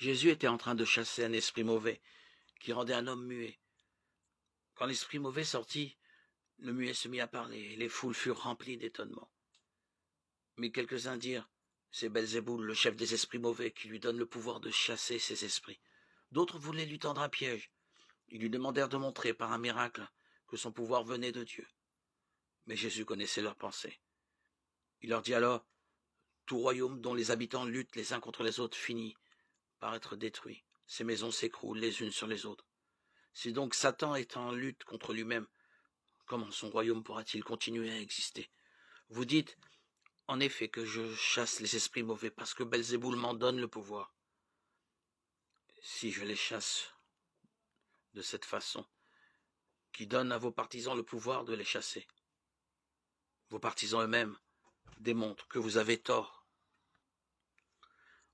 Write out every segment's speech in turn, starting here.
Jésus était en train de chasser un esprit mauvais qui rendait un homme muet. Quand l'esprit mauvais sortit, le muet se mit à parler et les foules furent remplies d'étonnement. Mais quelques-uns dirent, c'est Belzéboul, le chef des esprits mauvais, qui lui donne le pouvoir de chasser ces esprits. D'autres voulaient lui tendre un piège. Ils lui demandèrent de montrer par un miracle que son pouvoir venait de Dieu. Mais Jésus connaissait leurs pensées. Il leur dit alors, tout royaume dont les habitants luttent les uns contre les autres finit par être détruit. Ces maisons s'écroulent les unes sur les autres. Si donc Satan est en lutte contre lui-même, comment son royaume pourra-t-il continuer à exister? Vous dites, en effet, que je chasse les esprits mauvais parce que Belzéboul m'en donne le pouvoir. Si je les chasse de cette façon, qui donne à vos partisans le pouvoir de les chasser, vos partisans eux-mêmes démontrent que vous avez tort.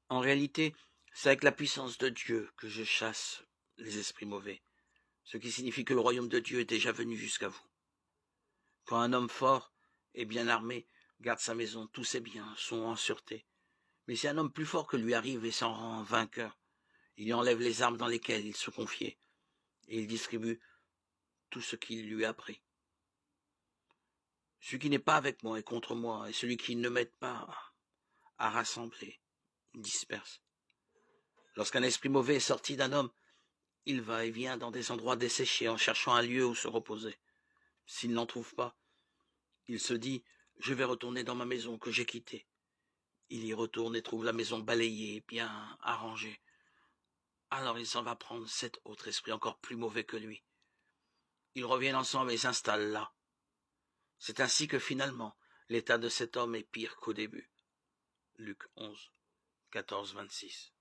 En réalité, c'est avec la puissance de Dieu que je chasse les esprits mauvais, ce qui signifie que le royaume de Dieu est déjà venu jusqu'à vous. Quand un homme fort et bien armé garde sa maison, tous ses biens sont en sûreté. Mais si un homme plus fort que lui arrive et s'en rend vainqueur, il lui enlève les armes dans lesquelles il se confiait, et il distribue tout ce qu'il lui a pris. Celui qui n'est pas avec moi est contre moi, et celui qui ne m'aide pas à rassembler disperse. Lorsqu'un esprit mauvais est sorti d'un homme, il va et vient dans des endroits desséchés en cherchant un lieu où se reposer. S'il n'en trouve pas, il se dit « Je vais retourner dans ma maison que j'ai quittée ». Il y retourne et trouve la maison balayée, bien arrangée. Alors il s'en va prendre 7 autres esprits encore plus mauvais que lui. Ils reviennent ensemble et s'installent là. C'est ainsi que finalement, l'état de cet homme est pire qu'au début. Luc 11, 14, 26.